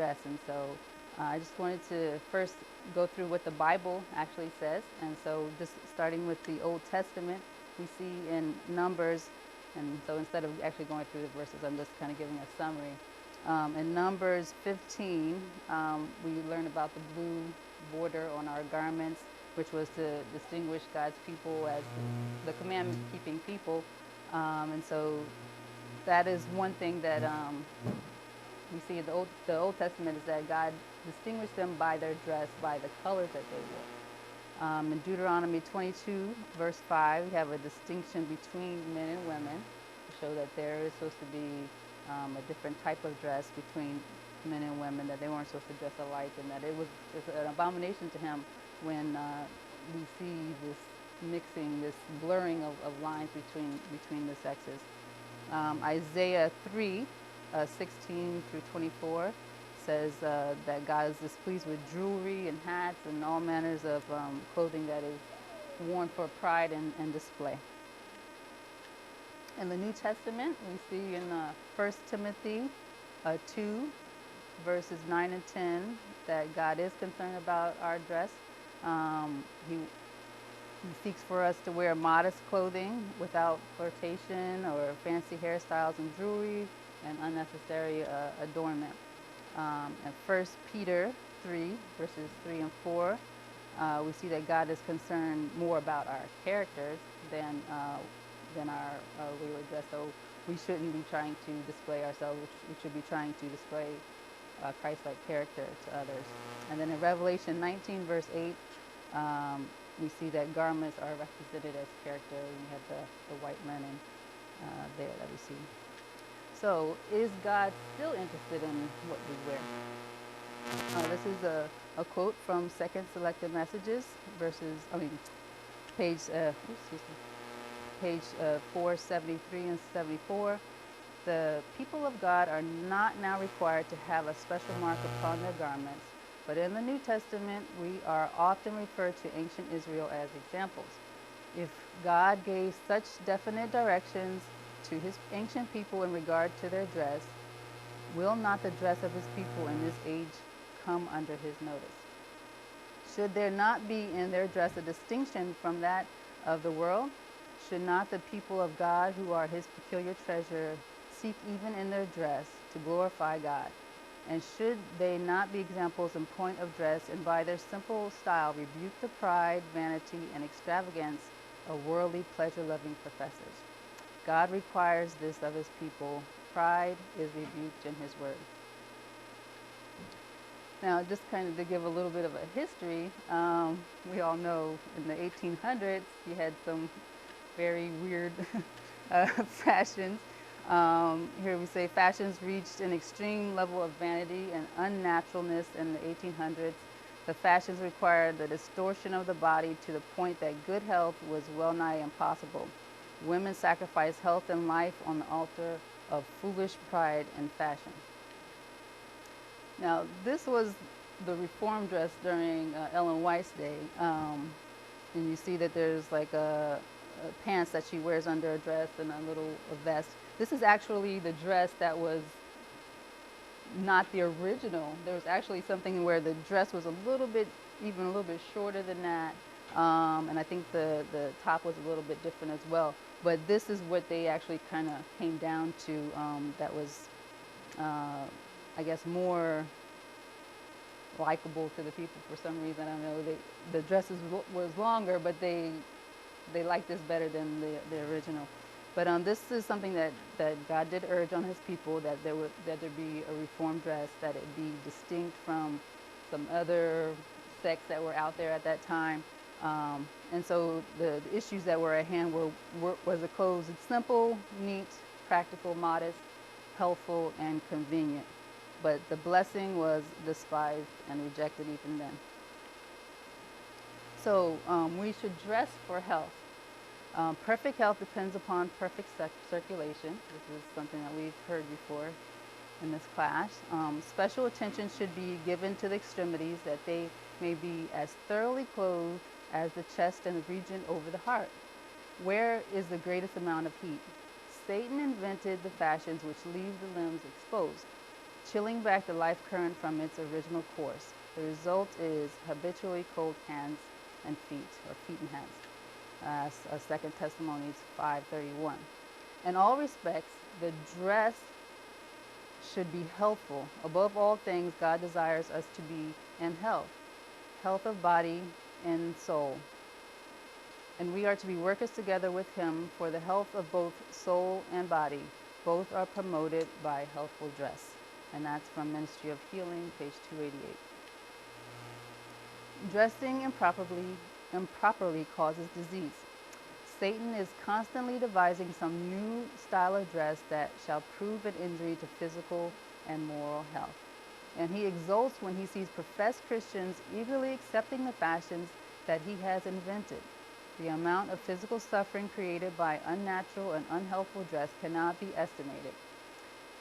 dress. And so I just wanted to first go through what the Bible actually says. And so just starting with the Old Testament, we see in Numbers, and so instead of actually going through the verses, I'm just kind of giving a summary. In Numbers 15, we learn about the blue border on our garments, which was to distinguish God's people as the commandment-keeping people. And so that is one thing that we see in the Old Testament, is that God distinguished them by their dress, by the colors that they wore. In Deuteronomy 22, verse 5, we have a distinction between men and women to show that there is supposed to be a different type of dress between men and women, that they weren't supposed to dress alike, and that it was an abomination to him when we see this mixing, this blurring of lines between the sexes. Isaiah 3, 16 through 24 says that God is displeased with jewelry and hats and all manners of clothing that is worn for pride and display. In the New Testament, we see in 1 Timothy 2, verses 9 and 10, that God is concerned about our dress. He seeks for us to wear modest clothing without flirtation or fancy hairstyles and jewelry and unnecessary adornment. In 1 Peter 3, verses 3 and 4, we see that God is concerned more about our characters than our wayward dress. So we shouldn't be trying to display ourselves. We should be trying to display Christ-like character to others. And then in Revelation 19, verse 8, we see that garments are represented as character. We have the white linen there that we see. So, is God still interested in what we wear? This is a quote from Second Selected Messages, page 473 and 74. The people of God are not now required to have a special mark upon their garments, but in the New Testament, we are often referred to ancient Israel as examples. If God gave such definite directions to his ancient people in regard to their dress, will not the dress of his people in this age come under his notice? Should there not be in their dress a distinction from that of the world? Should not the people of God, who are his peculiar treasure, seek even in their dress to glorify God? And should they not be examples in point of dress, and by their simple style rebuke the pride, vanity, and extravagance of worldly, pleasure-loving professors? God requires this of his people. Pride is rebuked in his word. Now, just kind of to give a little bit of a history, we all know in the 1800s, you had some very weird fashions. Here we say fashions reached an extreme level of vanity and unnaturalness in the 1800s. The fashions required the distortion of the body to the point that good health was well nigh impossible. Women sacrificed health and life on the altar of foolish pride and fashion. Now, this was the reform dress during Ellen White's day. And you see that there's like a pants that she wears under a dress and a little vest. This is actually the dress that was not the original. There was actually something where the dress was even a little bit shorter than that. And I think the top was a little bit different as well. But this is what they actually kind of came down to, that was, I guess, more likable to the people for some reason. I don't know. The dresses was longer, but they liked this better than the original. But this is something that God did urge on his people, that there be a reformed dress, that it be distinct from some other sects that were out there at that time. And so the issues that were at hand was the clothes simple, neat, practical, modest, healthful, and convenient. But the blessing was despised and rejected even then. So we should dress for health. Perfect health depends upon perfect circulation. This is something that we've heard before in this class. Special attention should be given to the extremities, that they may be as thoroughly clothed as the chest and the region over the heart. Where is the greatest amount of heat? Satan invented the fashions which leave the limbs exposed. chilling back the life current from its original course. The result is habitually cold hands and feet, or feet and hands. 2 Testimonies 5:31. In all respects, the dress should be healthful. Above all things, God desires us to be in health of body and soul. And we are to be workers together with Him for the health of both soul and body. Both are promoted by healthful dress. And that's from Ministry of Healing, page 288. Dressing improperly causes disease. Satan is constantly devising some new style of dress that shall prove an injury to physical and moral health. And he exults when he sees professed Christians eagerly accepting the fashions that he has invented. The amount of physical suffering created by unnatural and unhealthful dress cannot be estimated.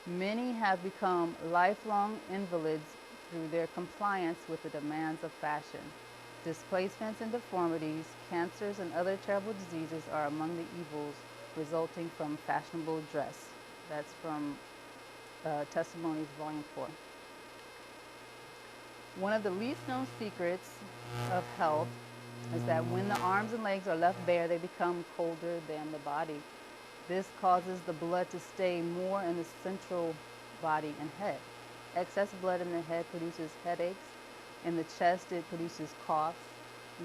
Many have become lifelong invalids through their compliance with the demands of fashion. Displacements and deformities, cancers, and other terrible diseases are among the evils resulting from fashionable dress. That's from Testimonies, Volume 4. One of the least known secrets of health is that when the arms and legs are left bare, they become colder than the body. This causes the blood to stay more in the central body and head. Excess blood in the head produces headaches. In the chest, it produces coughs,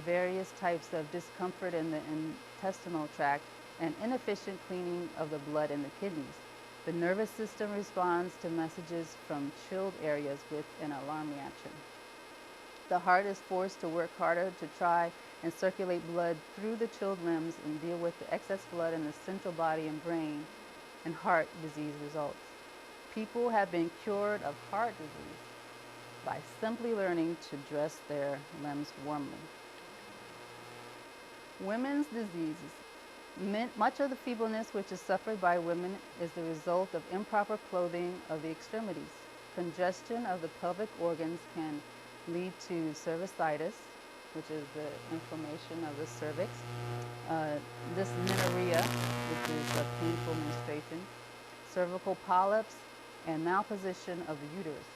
various types of discomfort in the intestinal tract, and inefficient cleaning of the blood in the kidneys. The nervous system responds to messages from chilled areas with an alarm reaction. The heart is forced to work harder to try and circulate blood through the chilled limbs and deal with the excess blood in the central body and brain, and heart disease results. People have been cured of heart disease by simply learning to dress their limbs warmly. Women's diseases. Much of the feebleness which is suffered by women is the result of improper clothing of the extremities. Congestion of the pelvic organs can lead to cervicitis, which is the inflammation of the cervix, dysmenorrhea, which is a painful menstruation, cervical polyps, and malposition of the uterus.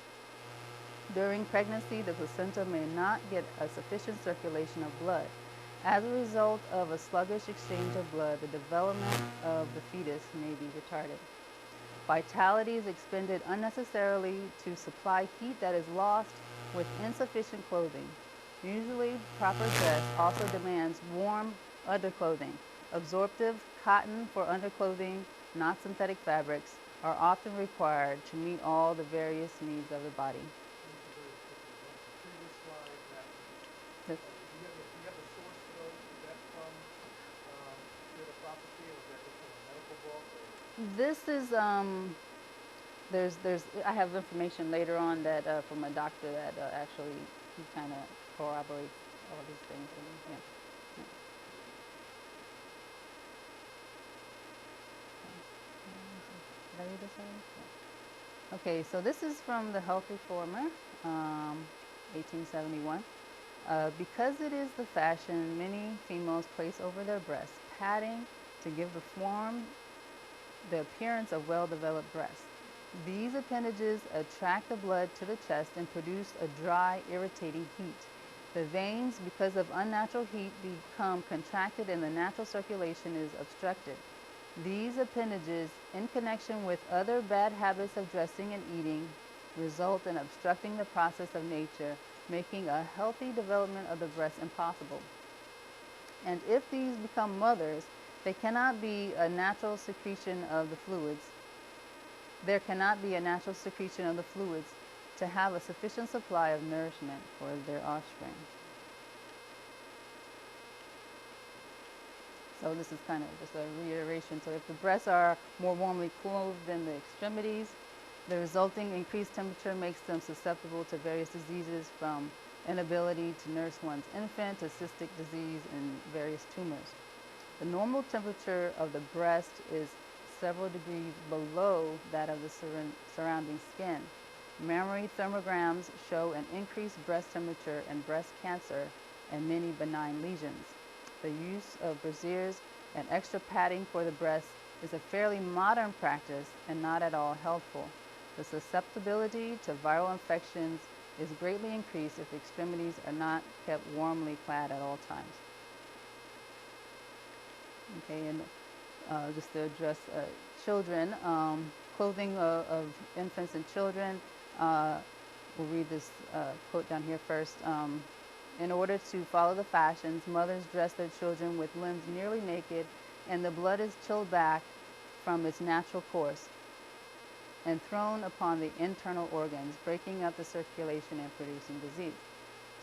During pregnancy, the placenta may not get a sufficient circulation of blood. As a result of a sluggish exchange of blood, the development of the fetus may be retarded. Vitality is expended unnecessarily to supply heat that is lost with insufficient clothing. Usually, proper dress also demands warm underclothing. Absorptive cotton for underclothing, not synthetic fabrics, are often required to meet all the various needs of the body. Do you have a source for those? Is that from Spirit of Prophecy, or is that just from a medical book? Or? This is I have information later on that from a doctor that actually he kind of corroborates all these things. And, yeah. Did I read this already? Yeah. Okay, so this is from the Health Reformer, 1871. Because it is the fashion, many females place over their breasts padding to give the appearance of well-developed breasts. These appendages attract the blood to the chest and produce a dry, irritating heat. The veins, because of unnatural heat, become contracted and the natural circulation is obstructed. These appendages, in connection with other bad habits of dressing and eating, result in obstructing the process of nature, making a healthy development of the breast impossible. And if these become mothers, they cannot be a natural secretion of the fluids. There cannot be a natural secretion of the fluids to have a sufficient supply of nourishment for their offspring. So this is kind of just a reiteration. So if the breasts are more warmly clothed than the extremities, the resulting increased temperature makes them susceptible to various diseases, from inability to nurse one's infant to cystic disease and various tumors. The normal temperature of the breast is several degrees below that of the surrounding skin. Mammary thermograms show an increased breast temperature and breast cancer and many benign lesions. The use of brassieres and extra padding for the breast is a fairly modern practice and not at all helpful. The susceptibility to viral infections is greatly increased if the extremities are not kept warmly clad at all times. Okay, and just to address children, clothing of infants and children. We'll read this quote down here first. In order to follow the fashions, mothers dress their children with limbs nearly naked, and the blood is chilled back from its natural course and thrown upon the internal organs, breaking up the circulation and producing disease.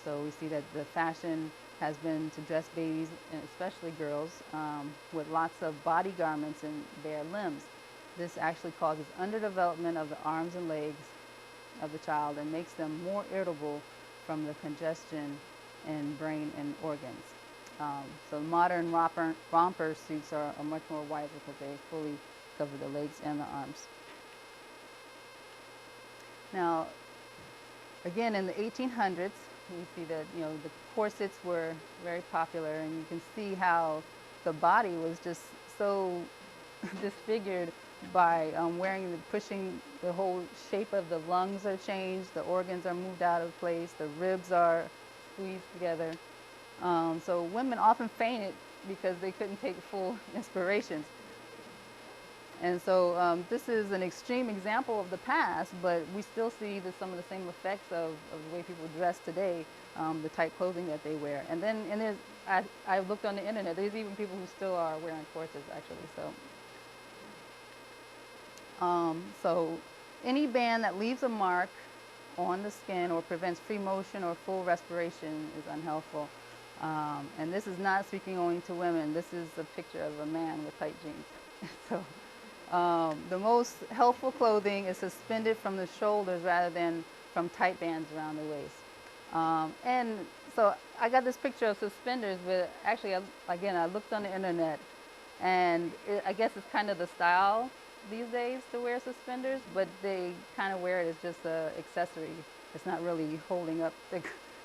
So we see that the fashion has been to dress babies, and especially girls, with lots of body garments and bare limbs. This actually causes underdevelopment of the arms and legs of the child and makes them more irritable from the congestion in brain and organs. So modern romper suits are much more wiser because they fully cover the legs and the arms. Now, again, in the 1800s, we see that the corsets were very popular, and you can see how the body was just so disfigured by pushing the whole shape of the lungs are changed, the organs are moved out of place, the ribs are squeezed together. So women often fainted because they couldn't take full inspirations. And so this is an extreme example of the past, but we still see some of the same effects of the way people dress today, the tight clothing that they wear. And then I looked on the internet, there's even people who still are wearing corsets actually. So any band that leaves a mark on the skin or prevents free motion or full respiration is unhelpful. And this is not speaking only to women. This is a picture of a man with tight jeans. The most helpful clothing is suspended from the shoulders rather than from tight bands around the waist. And so I got this picture of suspenders, but actually, I looked on the internet, and I guess it's kind of the style these days to wear suspenders, but they kind of wear it as just an accessory. It's not really holding up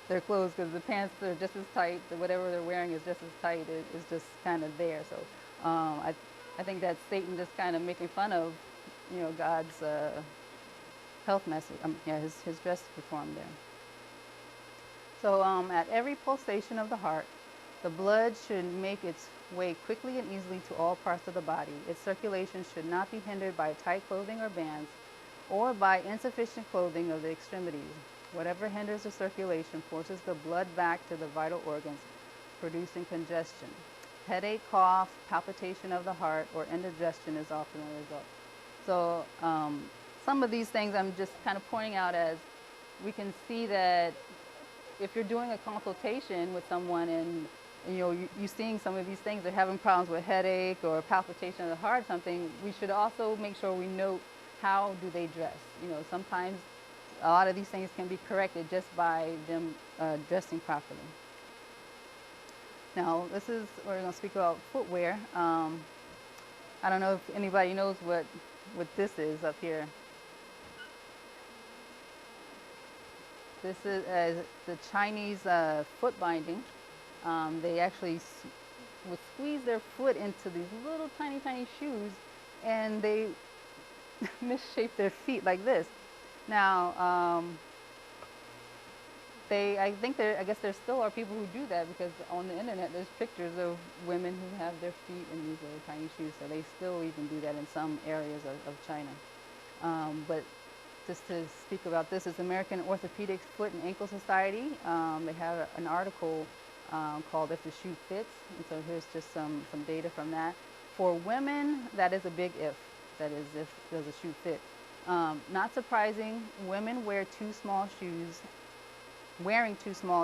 their clothes because the pants are just as tight. Whatever they're wearing is just as tight. It's just kind of there. So I think that's Satan just kind of making fun of, God's health message. His dress reform there. So at every pulsation of the heart, the blood should make its way quickly and easily to all parts of the body. Its circulation should not be hindered by tight clothing or bands, or by insufficient clothing of the extremities. Whatever hinders the circulation forces the blood back to the vital organs, producing congestion. Headache, cough, palpitation of the heart, or indigestion is often a result. So some of these things I'm just kind of pointing out as we can see that if you're doing a consultation with someone and you're seeing some of these things, they're having problems with headache or palpitation of the heart, something, we should also make sure we note how do they dress. Sometimes a lot of these things can be corrected just by them dressing properly. Now, we're going to speak about footwear. I don't know if anybody knows what this is up here. This is the Chinese foot binding. They actually would squeeze their foot into these little tiny shoes, and they misshape their feet like this. Now, I guess there still are people who do that, because on the internet there's pictures of women who have their feet in these little tiny shoes, so they still even do that in some areas of China. But just to speak about this, is American Orthopedic Foot and Ankle Society. They have an article called If the Shoe Fits, and so here's just some data from that. For women, that is a big if. That is, if does a shoe fit. Not surprising, women wearing too small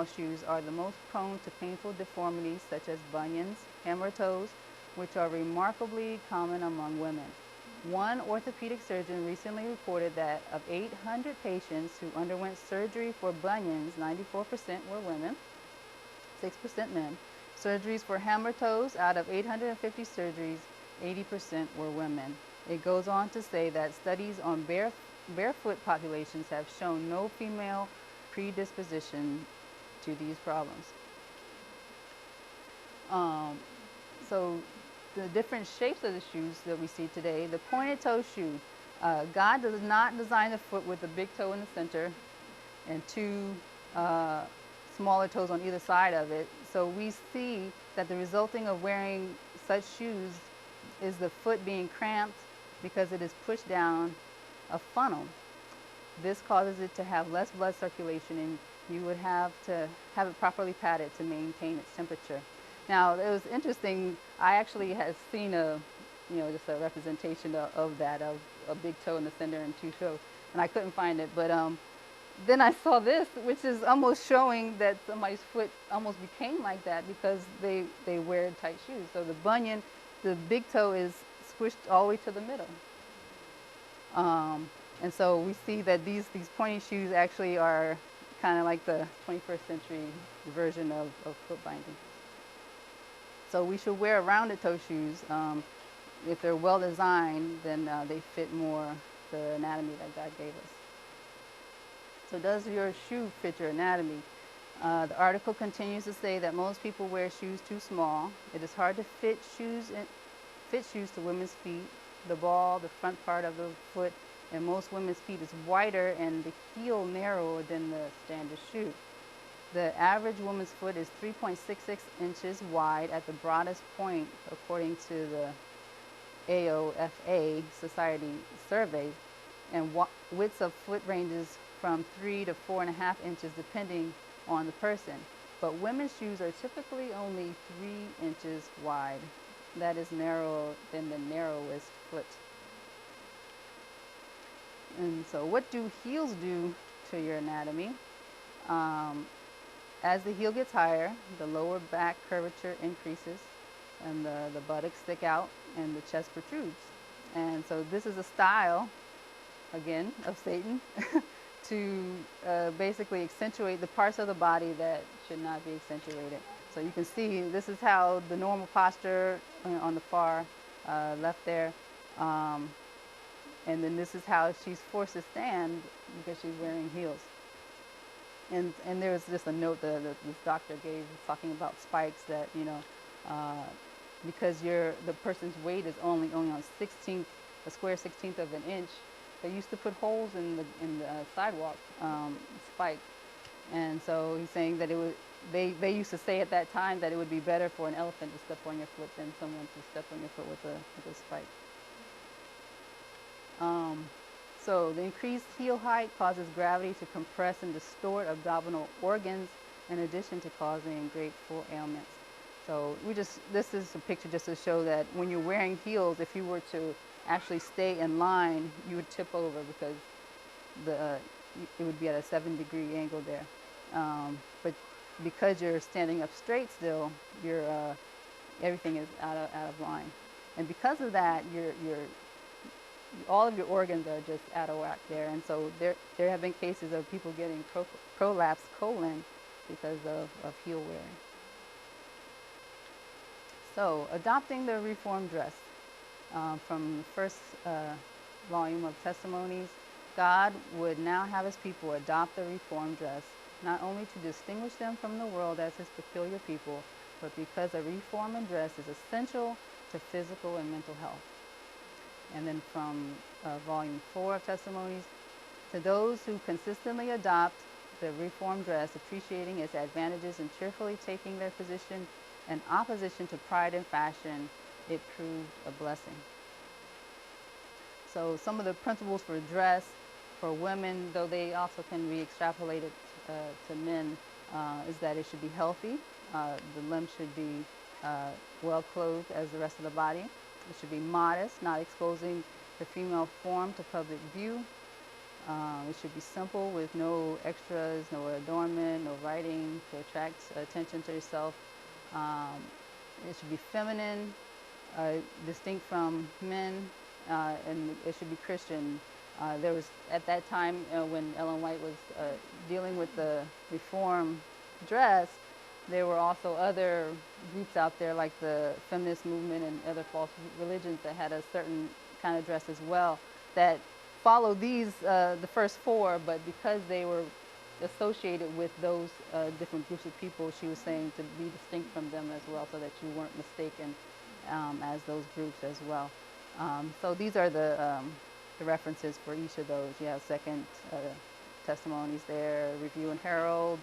shoes are the most prone to painful deformities such as bunions, hammer toes, which are remarkably common among women. One orthopedic surgeon recently reported that of 800 patients who underwent surgery for bunions, 94% were women, 6% men. Surgeries for hammer toes, out of 850 surgeries, 80% were women. It goes on to say that studies on barefoot populations have shown no female predisposition to these problems. So the different shapes of the shoes that we see today, the pointed toe shoe. God does not design the foot with a big toe in the center and two uh, smaller toes on either side of it. So we see that the resulting of wearing such shoes is the foot being cramped because it is pushed down a funnel. This causes it to have less blood circulation, and you would have to have it properly padded to maintain its temperature. Now, it was interesting. I actually had seen just a representation of that, of a big toe in the center and two toes, and I couldn't find it. But then I saw this, which is almost showing that somebody's foot almost became like that because they wear tight shoes. So the bunion, the big toe is squished all the way to the middle. And so we see that these pointy shoes actually are kind of like the 21st century version of foot binding. So we should wear rounded toe shoes. If they're well designed, then they fit more the anatomy that God gave us. So does your shoe fit your anatomy? The article continues to say that most people wear shoes too small. It is hard to fit shoes to women's feet. The ball, the front part of the foot, and most women's feet is wider and the heel narrower than the standard shoe. The average woman's foot is 3.66 inches wide at the broadest point, according to the AOFA Society survey, and widths of foot ranges from 3 to 4.5 inches depending on the person. But women's shoes are typically only 3 inches wide. That is narrower than the narrowest foot. And so what do heels do to your anatomy? As the heel gets higher, the lower back curvature increases and the buttocks stick out and the chest protrudes. And so this is a style, again, of Satan to basically accentuate the parts of the body that should not be accentuated. So you can see this is how the normal posture on the far left there. And then this is how she's forced to stand because she's wearing heels. And there was just a note that this doctor gave talking about spikes that, because the person's weight is only on a square 16th of an inch, they used to put holes in the sidewalk spike. And so he's saying that they used to say at that time that it would be better for an elephant to step on your foot than someone to step on your foot with a spike. So the increased heel height causes gravity to compress and distort abdominal organs in addition to causing great foot ailments. So this is a picture just to show that when you're wearing heels, if you were to actually stay in line, you would tip over because it would be at a 7-degree angle there. But because you're standing up straight still, everything is out of line. And because of that, all of your organs are just out of whack there. And so there have been cases of people getting prolapsed colon because of heel wearing. So adopting the reform dress. From the first volume of Testimonies, God would now have his people adopt the reform dress, not only to distinguish them from the world as his peculiar people, but because a reform in dress is essential to physical and mental health. And then from volume 4 of Testimonies, to those who consistently adopt the reform dress, appreciating its advantages and cheerfully taking their position in opposition to pride and fashion, it proved a blessing. So some of the principles for dress for women, though they also can be extrapolated to men, is that it should be healthy. The limbs should be well clothed as the rest of the body. It should be modest, not exposing the female form to public view. It should be simple with no extras, no adornment, no writing to attract attention to yourself. It should be feminine, distinct from men, and it should be Christian. There was, at that time, when Ellen White was dealing with the reform dress, there were also other groups out there like the feminist movement and other false religions that had a certain kind of dress as well that followed the first four, but because they were associated with those different groups of people, she was saying to be distinct from them as well so that you weren't mistaken as those groups as well. So these are the the references for each of those. You have Second Testimonies there, Review and Herald,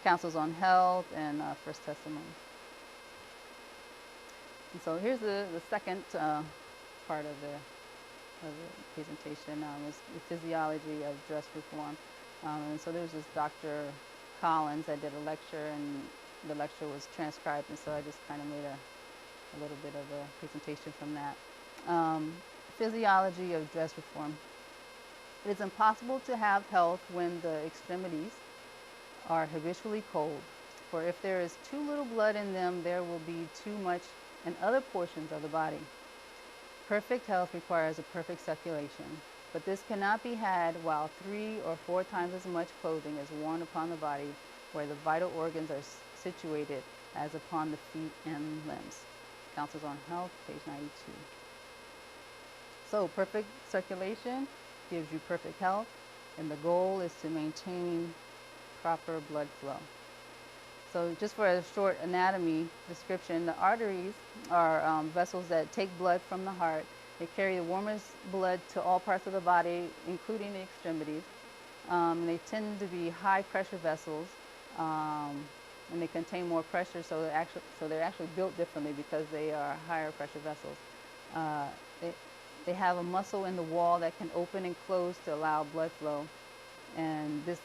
Councils on Health, and First Testimony. And so here's the second part of the presentation, is the physiology of dress reform. And so there's this Dr. Collins that did a lecture, and the lecture was transcribed, and so I just kind of made a little bit of a presentation from that. Physiology of dress reform. It is impossible to have health when the extremities are habitually cold, for if there is too little blood in them, there will be too much in other portions of the body. Perfect health requires a perfect circulation, but this cannot be had while 3 or 4 times as much clothing is worn upon the body where the vital organs are situated as upon the feet and limbs. Councils on Health, page 92. So perfect circulation gives you perfect health, and the goal is to maintain proper blood flow. So just for a short anatomy description, the arteries are vessels that take blood from the heart. They carry the warmest blood to all parts of the body, including the extremities. They tend to be high pressure vessels, and they contain more pressure, so they're actually built differently because they are higher pressure vessels. They have a muscle in the wall that can open and close to allow blood flow. And this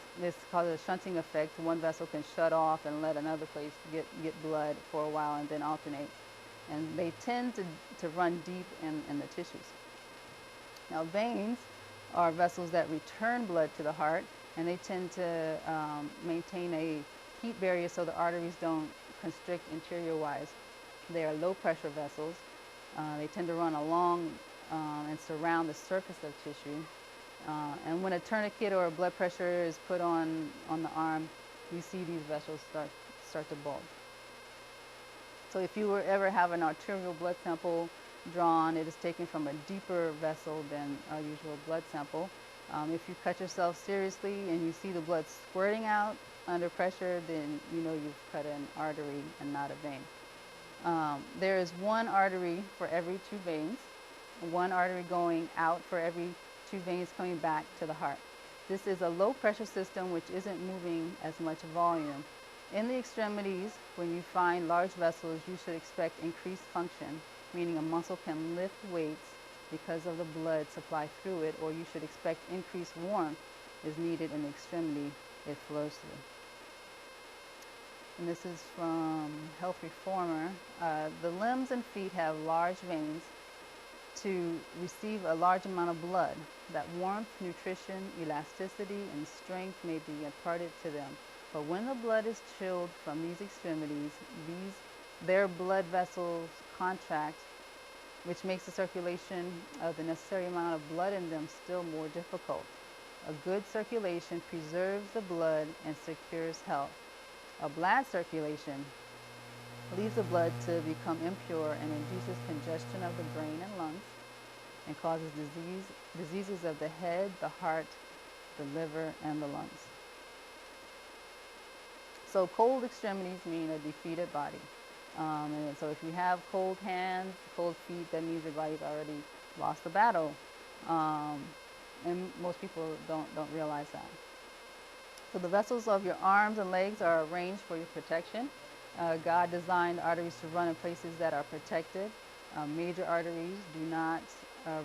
causes a shunting effect. One vessel can shut off and let another place get blood for a while and then alternate. And they tend to run deep in the tissues. Now, veins are vessels that return blood to the heart, and they tend to maintain a heat barrier so the arteries don't constrict interior-wise. They are low-pressure vessels. They tend to run along and surround the surface of tissue. And when a tourniquet or a blood pressure is put on the arm, you see these vessels start to bulge. So if you ever have an arterial blood sample drawn, it is taken from a deeper vessel than our usual blood sample. If you cut yourself seriously and you see the blood squirting out under pressure, then you know you've cut an artery and not a vein. There is one artery for every 2 veins, one artery going out for every 2 veins coming back to the heart. This is a low pressure system which isn't moving as much volume. In the extremities, when you find large vessels, you should expect increased function, meaning a muscle can lift weights because of the blood supply through it, or you should expect increased warmth is needed in the extremity it flows through. And this is from Health Reformer. The limbs and feet have large veins to receive a large amount of blood. That warmth, nutrition, elasticity, and strength may be imparted to them. But when the blood is chilled from these extremities, their blood vessels contract, which makes the circulation of the necessary amount of blood in them still more difficult. A good circulation preserves the blood and secures health. A bad circulation leaves the blood to become impure and induces congestion of the brain and lungs, and causes diseases of the head, the heart, the liver, and the lungs. So cold extremities mean a defeated body. And so if you have cold hands, cold feet, that means your body's already lost the battle. And most people don't realize that. So the vessels of your arms and legs are arranged for your protection. God designed arteries to run in places that are protected. Major arteries do not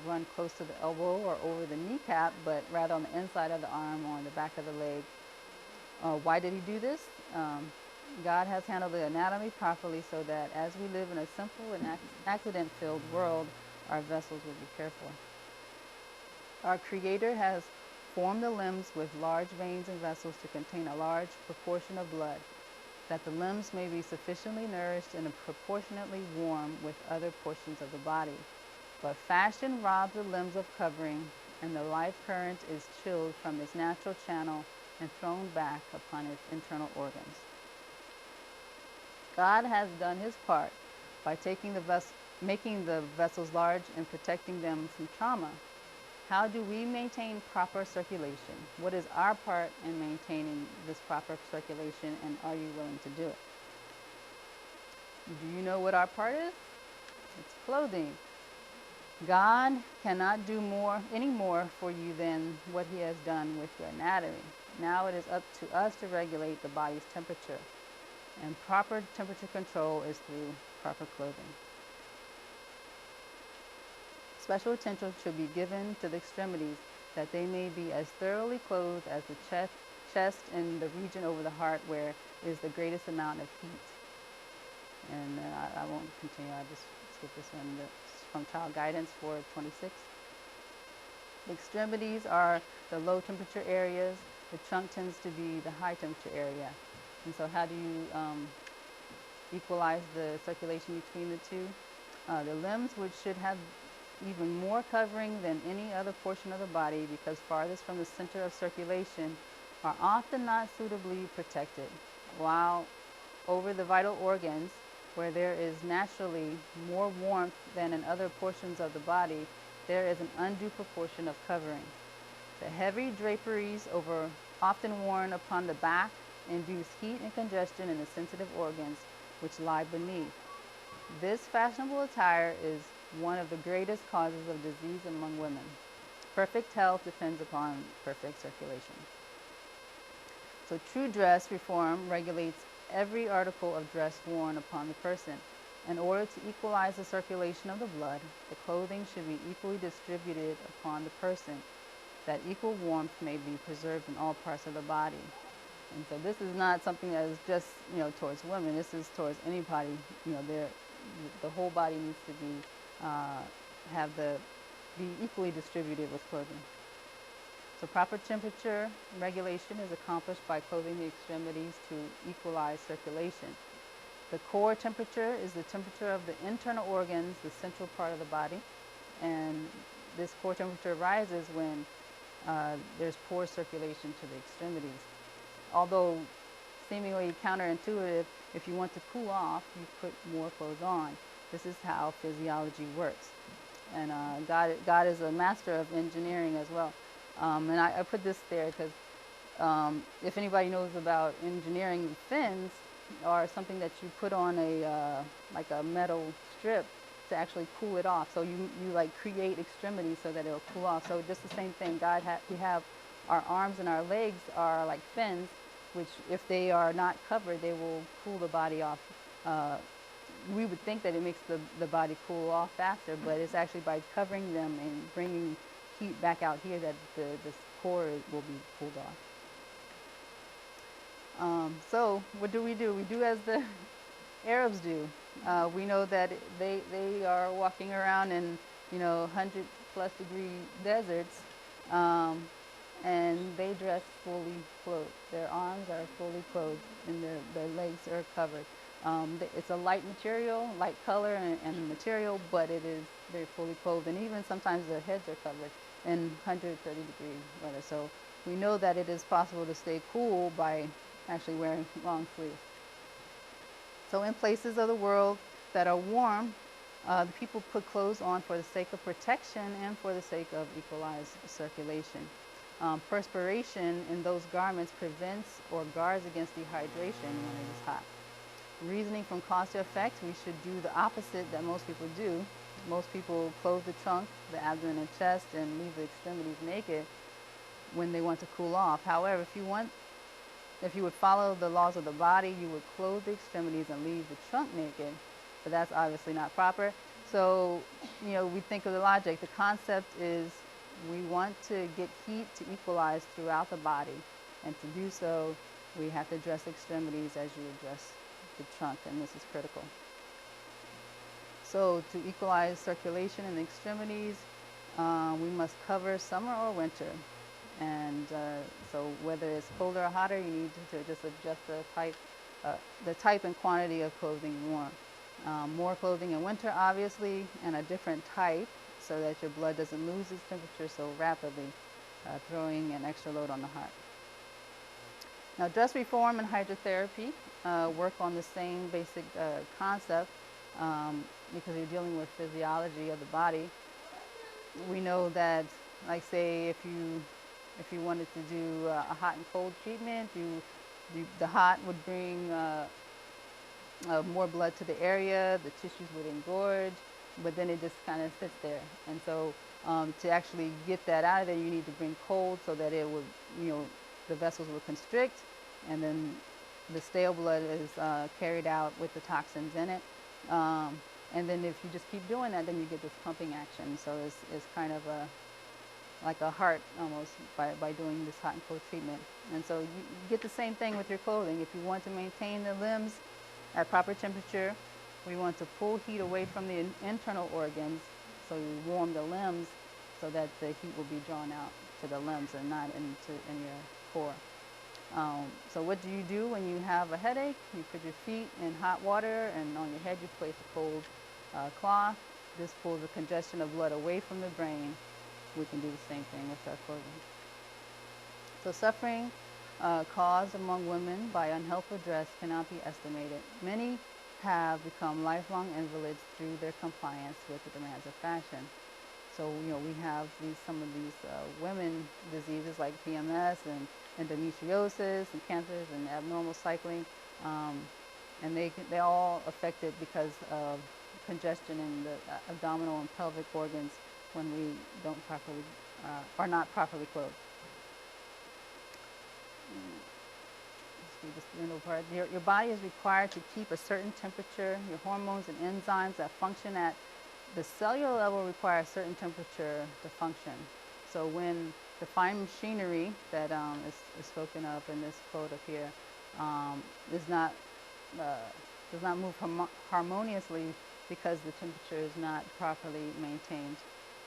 run close to the elbow or over the kneecap, but rather on the inside of the arm or on the back of the leg. Why did he do this? God has handled the anatomy properly so that as we live in a simple and accident-filled world, our vessels will be cared for. Our Creator has formed the limbs with large veins and vessels to contain a large proportion of blood, that the limbs may be sufficiently nourished and proportionately warm with other portions of the body. But fashion robs the limbs of covering, and the life current is chilled from its natural channel and thrown back upon its internal organs. God has done his part by making the vessels large and protecting them from trauma. How do we maintain proper circulation? What is our part in maintaining this proper circulation, and are you willing to do it? Do you know what our part is? It's clothing. God cannot do any more for you than what he has done with your anatomy. Now it is up to us to regulate the body's temperature, and proper temperature control is through proper clothing. Special attention should be given to the extremities, that they may be as thoroughly clothed as the chest and the region over the heart where is the greatest amount of heat. And I won't continue, I just skip this one. That's from Child Guidance 426. The extremities are the low temperature areas. The trunk tends to be the high temperature area. And so how do you equalize the circulation between the two? The limbs, which should have even more covering than any other portion of the body because farthest from the center of circulation, are often not suitably protected, while over the vital organs, where there is naturally more warmth than in other portions of the body, there is an undue proportion of covering. The heavy draperies often worn upon the back induce heat and congestion in the sensitive organs which lie beneath. This fashionable attire is one of the greatest causes of disease among women. Perfect health depends upon perfect circulation. So true dress reform regulates every article of dress worn upon the person. In order to equalize the circulation of the blood, the clothing should be equally distributed upon the person, that equal warmth may be preserved in all parts of the body. And so this is not something that is just, towards women. This is towards anybody. The whole body needs to be equally distributed with clothing. So proper temperature regulation is accomplished by clothing the extremities to equalize circulation. The core temperature is the temperature of the internal organs, the central part of the body. And this core temperature rises when there's poor circulation to the extremities. Although seemingly counterintuitive, if you want to cool off, you put more clothes on. This is how physiology works. And God is a master of engineering as well. And I put this there because if anybody knows about engineering, fins are something that you put on like a metal strip to actually cool it off. So you like create extremities so that it'll cool off. So just the same thing, we have our arms and our legs are like fins, which if they are not covered, they will cool the body off. We would think that it makes the body cool off faster, but it's actually by covering them and bringing heat back out here that the core will be cooled off. So what do? We do as the Arabs do. We know that they are walking around in 100+ degree deserts, and they dress fully clothed. Their arms are fully clothed, and their legs are covered. It's a light material, light color and material, but they're fully clothed, and even sometimes their heads are covered in 130 degree weather. So we know that it is possible to stay cool by actually wearing long sleeves. So in places of the world that are warm, the people put clothes on for the sake of protection and for the sake of equalized circulation. Perspiration in those garments prevents or guards against dehydration when it is hot. Reasoning from cause to effect, we should do the opposite that most people do. Most people clothe the trunk, the abdomen and chest, and leave the extremities naked when they want to cool off. However, if you would follow the laws of the body, you would clothe the extremities and leave the trunk naked, but that's obviously not proper. So, we think of the logic. The concept is we want to get heat to equalize throughout the body, and to do so, we have to dress extremities as you would dress the trunk, and this is critical. So to equalize circulation in the extremities, we must cover summer or winter. And so whether it's colder or hotter, you need to just adjust the type and quantity of clothing worn. More clothing in winter, obviously, and a different type so that your blood doesn't lose its temperature so rapidly, throwing an extra load on the heart. Now, dress reform and hydrotherapy work on the same basic concept because you're dealing with physiology of the body. We know that, like, say, if you wanted to do a hot and cold treatment, the hot would bring more blood to the area, the tissues would engorge, but then it just kind of sits there. And so to actually get that out of there, you need to bring cold so that it would, the vessels would constrict, and then the stale blood is carried out with the toxins in it. And then if you just keep doing that, then you get this pumping action. So it's kind of like a heart almost by doing this hot and cold treatment. And so you get the same thing with your clothing. If you want to maintain the limbs at proper temperature, we want to pull heat away from the internal organs, so you warm the limbs so that the heat will be drawn out to the limbs and not in your core. So what do you do when you have a headache? You put your feet in hot water, and on your head you place a cold cloth. This pulls the congestion of blood away from the brain. We can do the same thing with our clothing. So suffering caused among women by unhealthful dress cannot be estimated. Many have become lifelong invalids through their compliance with the demands of fashion. So, we have some of these women diseases like PMS and endometriosis and cancers and abnormal cycling, and they're all affected because of congestion in the abdominal and pelvic organs when we don't properly are not properly clothed. Your body is required to keep a certain temperature. Your hormones and enzymes that function at the cellular level require a certain temperature to function. So when the fine machinery that is spoken of in this quote up here does not move harmoniously because the temperature is not properly maintained.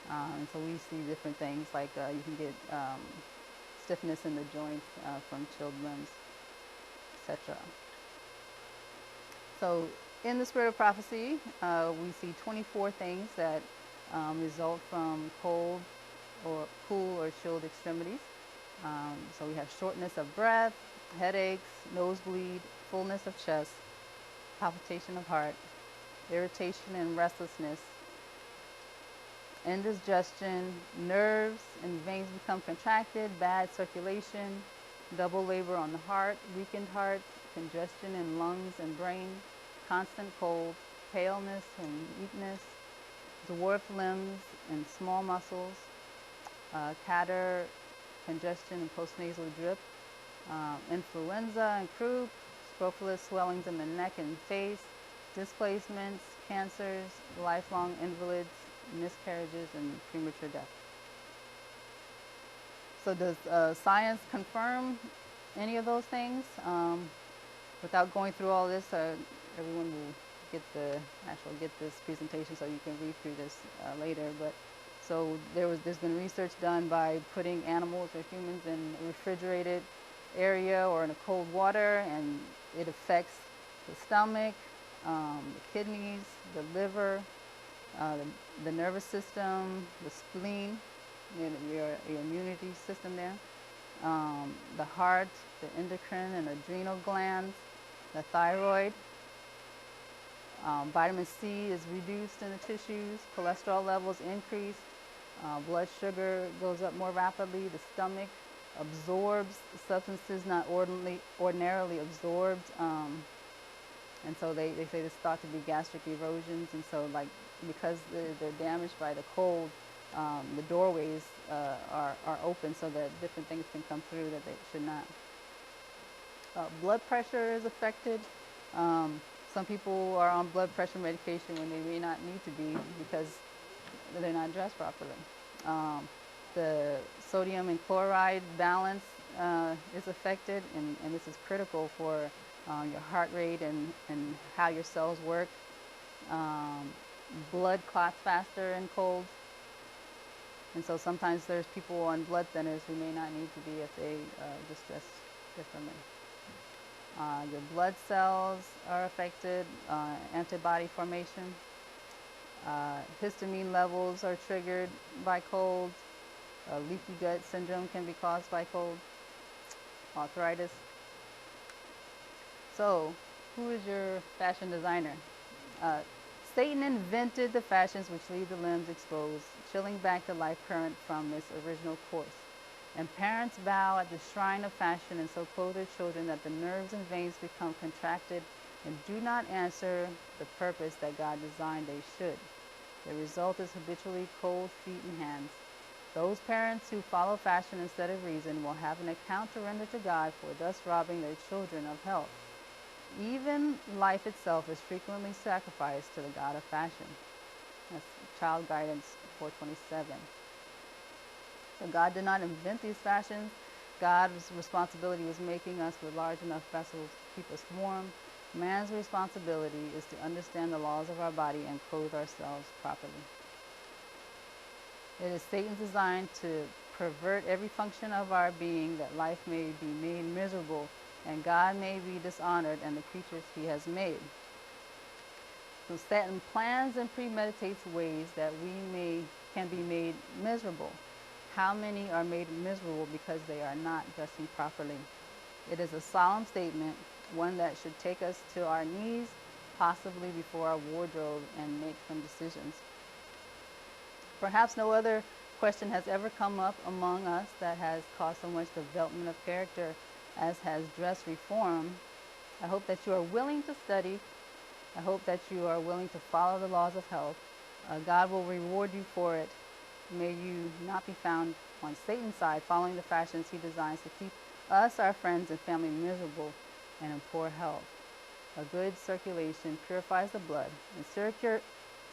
And so we see different things like you can get stiffness in the joints from chilled limbs, etc. So in the spirit of prophecy, we see 24 things that result from cold or cool or chilled extremities. So we have shortness of breath, headaches, nosebleed, fullness of chest, palpitation of heart, irritation and restlessness, indigestion, nerves and veins become contracted, bad circulation, double labor on the heart, weakened heart, congestion in lungs and brain, constant cold, paleness and weakness, dwarfed limbs and small muscles, catarrh, congestion and postnasal drip, influenza and croup, scrofulous swellings in the neck and face, displacements, cancers, lifelong invalids, miscarriages, and premature death. So does science confirm any of those things? Without going through all this, everyone will get this presentation, so you can read through this later. But so there's been research done by putting animals or humans in a refrigerated area or in a cold water, and it affects the stomach, the kidneys, the liver, the nervous system, the spleen, your immunity system there, the heart, the endocrine and adrenal glands, the thyroid. Vitamin C is reduced in the tissues, cholesterol levels increase, blood sugar goes up more rapidly, the stomach absorbs substances not ordinarily absorbed, and so they say this is thought to be gastric erosions, and so because they're damaged by the cold, the doorways are open so that different things can come through that they should not. Blood pressure is affected. Some people are on blood pressure medication when they may not need to be because they're not dressed properly. The sodium and chloride balance is affected, and this is critical for your heart rate and how your cells work. Blood clots faster in cold. And so sometimes there's people on blood thinners who may not need to be if they just dress differently. Your blood cells are affected, antibody formation. Histamine levels are triggered by cold. Leaky gut syndrome can be caused by cold. Arthritis. So, who is your fashion designer? Satan invented the fashions which leave the limbs exposed, chilling back the life current from its original course. And parents bow at the shrine of fashion and so clothe their children that the nerves and veins become contracted and do not answer the purpose that God designed they should. The result is habitually cold feet and hands. Those parents who follow fashion instead of reason will have an account to render to God for thus robbing their children of health. Even life itself is frequently sacrificed to the God of fashion. That's Child Guidance 427. So God did not invent these fashions. God's responsibility was making us with large enough vessels to keep us warm. Man's responsibility is to understand the laws of our body and clothe ourselves properly. It is Satan's design to pervert every function of our being that life may be made miserable and God may be dishonored and the creatures he has made. So Satan plans and premeditates ways that can be made miserable. How many are made miserable because they are not dressing properly? It is a solemn statement, one that should take us to our knees, possibly before our wardrobe, and make some decisions. Perhaps no other question has ever come up among us that has caused so much development of character as has dress reform. I hope that you are willing to study. I hope that you are willing to follow the laws of health. God will reward you for it. May you not be found on Satan's side, following the fashions he designs to keep us, our friends, and family miserable and in poor health. A good circulation purifies the blood and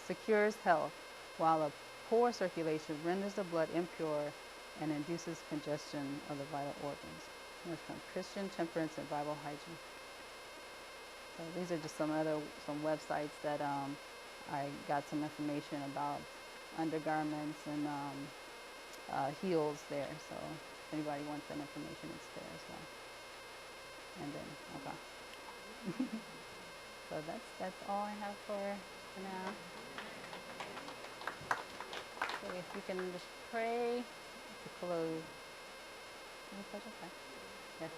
secures health, while a poor circulation renders the blood impure and induces congestion of the vital organs. That's from Christian Temperance and Bible Hygiene. So these are just some websites that I got some information about undergarments and heels there. So if anybody wants that information, it's there as well. And then, okay. So that's all I have for now. So if you can just pray to close. Okay. Yes.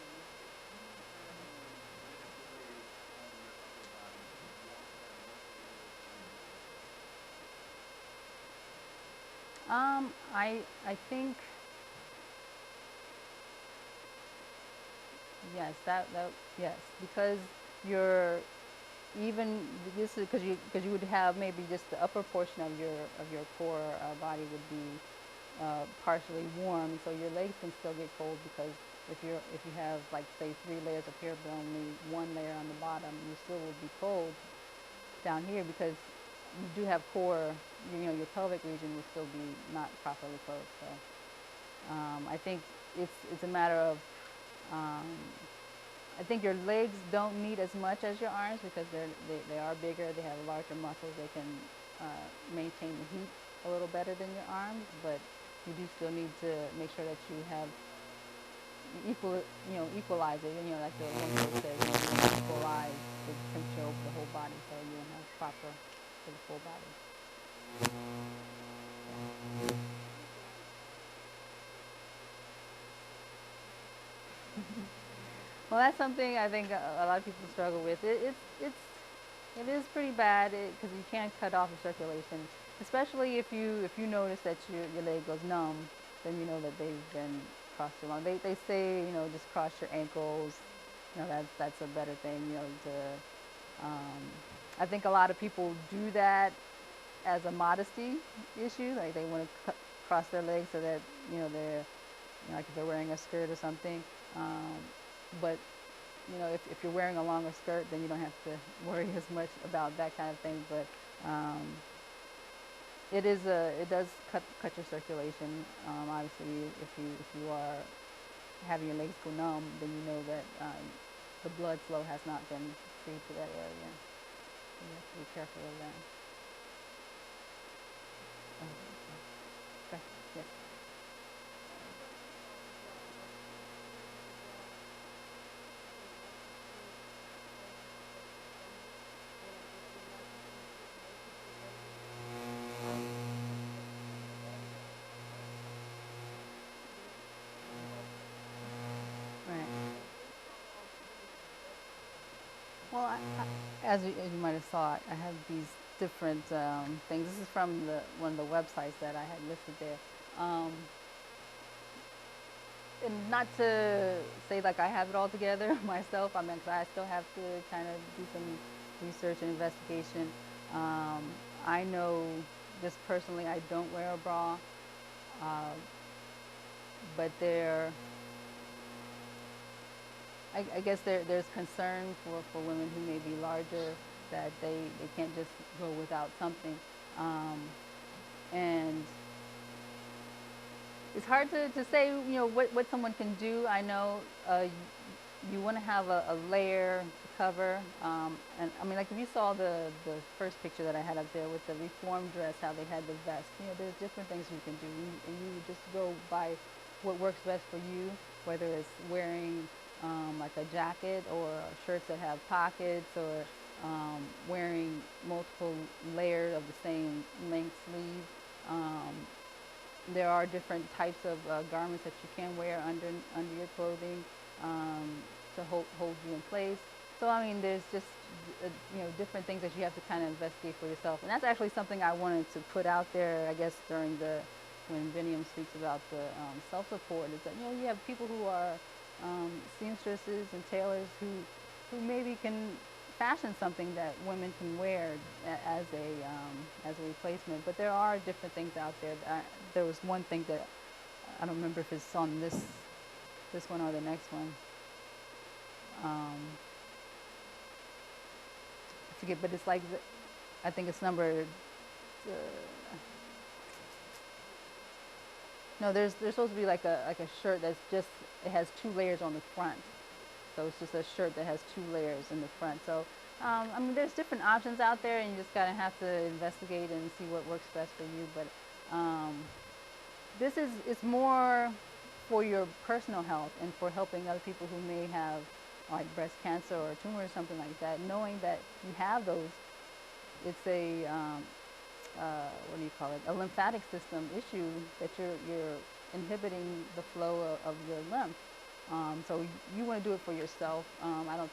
I think yes, that yes, because you're even this is because you would have maybe just the upper portion of your core body would be partially warm, so your legs can still get cold because if you have like say 3 layers of hair but only 1 layer on the bottom, you still would be cold down here because you do have core. Your pelvic region will still be not properly closed. So I think it's a matter of I think your legs don't need as much as your arms because they are bigger. They have larger muscles. They can maintain the heat a little better than your arms, but you do still need to make sure that you have equalize it. Like the one word says, equalize the temperature over the whole body, so you will have proper for the full body. Well, that's something I think a lot of people struggle with. It is pretty bad because you can't cut off your circulation, especially if you notice that your leg goes numb, then you know that they've been crossed too long. They say just cross your ankles. That's a better thing. I think a lot of people do that as a modesty issue. Like they want to cross their legs so that they're like if they're wearing a skirt or something. But if you're wearing a longer skirt, then you don't have to worry as much about that kind of thing. But it does cut your circulation. Obviously, if you are having your legs go numb, then you know that the blood flow has not been free to that area. So you have to be careful of that. Okay. Yes. Right. Well, as you might have saw, I have these different things. This is from one of the websites that I had listed there. And not to say like I have it all together myself. I mean, 'cause I still have to kind of do some research and investigation. I know just personally, I don't wear a bra, uh, but I guess there's concern for women who may be larger that they can't just go without something. Um, and it's hard to say, what someone can do. I know you want to have a layer to cover. And I mean, like if you saw the first picture that I had up there with the reform dress, how they had the vest, there's different things you can do. And you just go by what works best for you, whether it's wearing like a jacket or shirts that have pockets or wearing multiple layers of the same length sleeve. There are different types of garments that you can wear under your clothing to hold you in place. So I mean, there's just different things that you have to kind of investigate for yourself, and that's actually something I wanted to put out there. I guess during when Biniam speaks about the self-support, is that you have people who are seamstresses and tailors who maybe can fashion something that women can wear as a replacement. But there are different things out there. There was one thing that I don't remember if it's on this one or the next one. I forget, but it's like I think it's number. No, there's supposed to be like a shirt that's just it has 2 layers on the front. So it's just a shirt that has 2 layers in the front. So, I mean, there's different options out there, and you just gotta have to investigate and see what works best for you. But this is it's more for your personal health and for helping other people who may have like breast cancer or a tumor or something like that. Knowing that you have those, it's a what do you call it? A lymphatic system issue that you're inhibiting the flow of your lymph. So you want to do it for yourself. I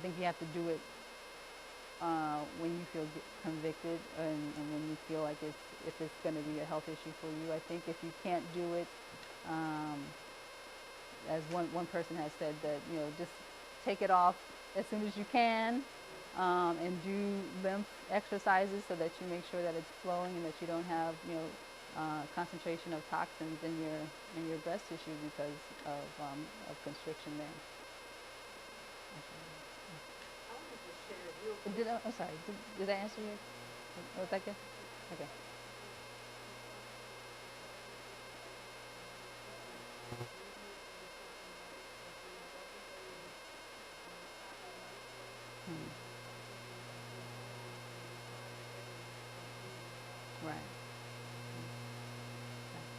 think you have to do it when you feel convicted and when you feel like if it's going to be a health issue for you. I think if you can't do it, as one person has said, that just take it off as soon as you can, and do lymph exercises so that you make sure that it's flowing and that you don't have concentration of toxins in your breast tissue because of constriction there. I wanted to share real quick. I'm sorry. Did I answer your? Was that good? Okay. Hmm. Right.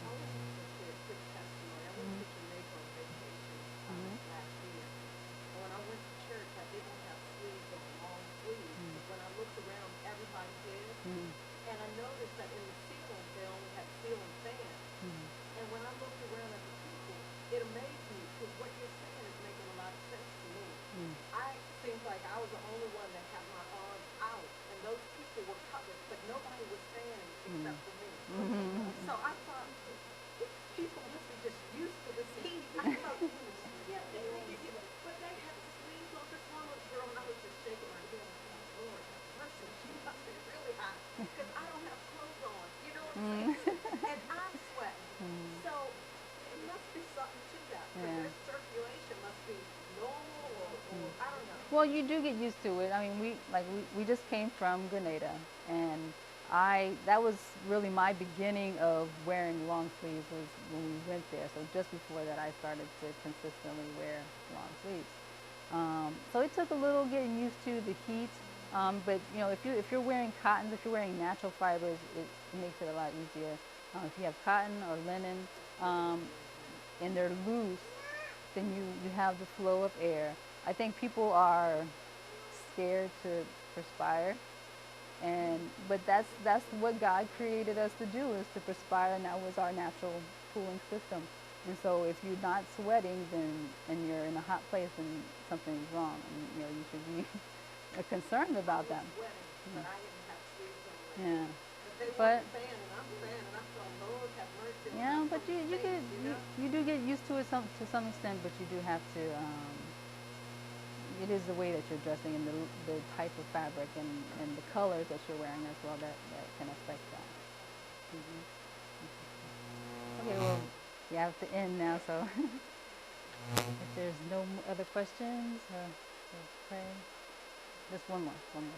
I wanted to just share a quick testimony. I went Mm-hmm. to Jamaica on vacation Mm-hmm. last year. And when I went to church, I didn't have sleeves on, long sleeves. But when I looked around, everybody did. Mm-hmm. And I noticed that in the ceiling, they only had ceiling fans. Mm-hmm. And when I looked around at the people, it amazed me because what you're saying is making a lot of sense to me. Mm-hmm. I seemed like I was the only one that had my arms out, and those people were covered, but nobody was standing except for me. Mm-hmm. So I thought, people must be just used to this heat. I thought, yeah, but they had sleeves on. This one little girl, and I was just shaking my head. I thought, Lord have mercy, she must be really hot because I don't have clothes on. You know what I'm saying? And I'm sweating. So it must be something to that because Yeah. their circulation must be normal or I don't know. Well, you do get used to it. I mean, we just came from Grenada, and that was really my beginning of wearing long sleeves was when we went there. So just before that, I started to consistently wear long sleeves. So it took a little getting used to the heat. But if you're wearing cottons, if you're wearing natural fibers, it makes it a lot easier. If you have cotton or linen, and they're loose, then you have the flow of air. I think people are scared to perspire, but that's what God created us to do, is to perspire, and that was our natural cooling system. And so if you're not sweating, then and you're in a hot place, then something's wrong, and you should be concerned about that. I was sweating, but I didn't have sleeves on. Yeah, But they but weren't fanning. I'm fanning. I thought, Lord have mercy on yeah, us but from the you get States, you know? you do get used to it to some extent, but you do have to it is the way that you're dressing and the type of fabric and the colors that you're wearing as well that can affect that. Hmm. Okay, well, we have to end now, so if there's no other questions, we'll pray. Just one more, one more.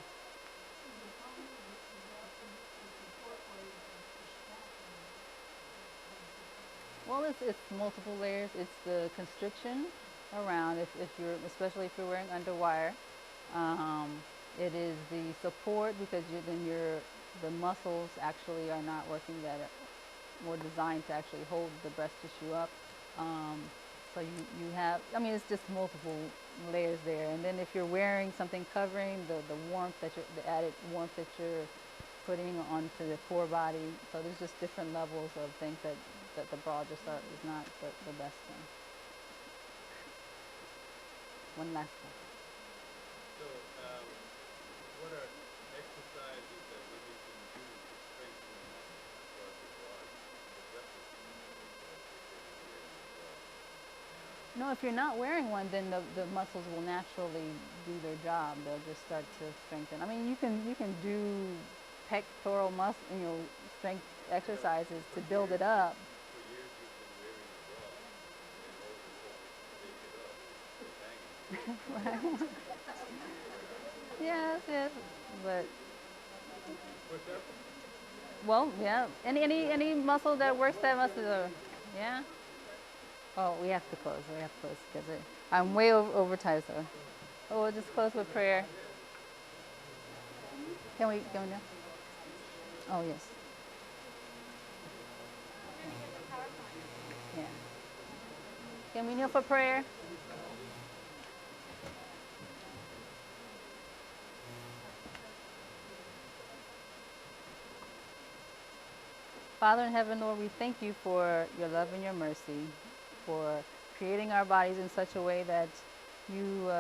Well, it's multiple layers. It's the constriction around, if you're, especially if you're wearing underwire. Um, it is the support because then the muscles actually are not working that were designed to actually hold the breast tissue up. Um, so you have, I mean, it's just multiple layers there. And then if you're wearing something covering the warmth the added warmth that you're putting onto the core body. So there's just different levels of things that the bra just is not the best thing. One last one. So, what are exercises that women can do to strengthen the muscles across the body, the breast muscles, if they're not wearing a bra? No, if you're not wearing one, then the muscles will naturally do their job. They'll just start to strengthen. I mean, you can do pectoral muscle, strength exercises to build it up. For years you've been wearing a bra, and then all of a sudden you take it off, it's hanging. Right? Yes, yes, but What's that? well, yeah. Any muscle that works that muscle, yeah. Oh, we have to close. We have to close because I'm way over time. So, we'll just close with prayer. Can we now? Oh yes. Yeah. Can we kneel for prayer? Father in heaven, Lord, we thank you for your love and your mercy, for creating our bodies in such a way that you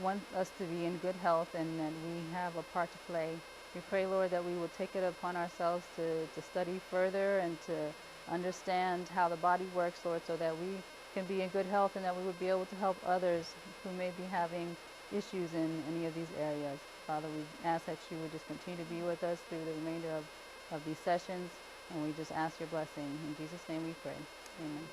want us to be in good health and that we have a part to play. We pray, Lord, that we will take it upon ourselves to study further and to understand how the body works, Lord, so that we can be in good health and that we would be able to help others who may be having issues in any of these areas. Father, we ask that you would just continue to be with us through the remainder of these sessions. And we just ask your blessing. In Jesus' name we pray. Amen.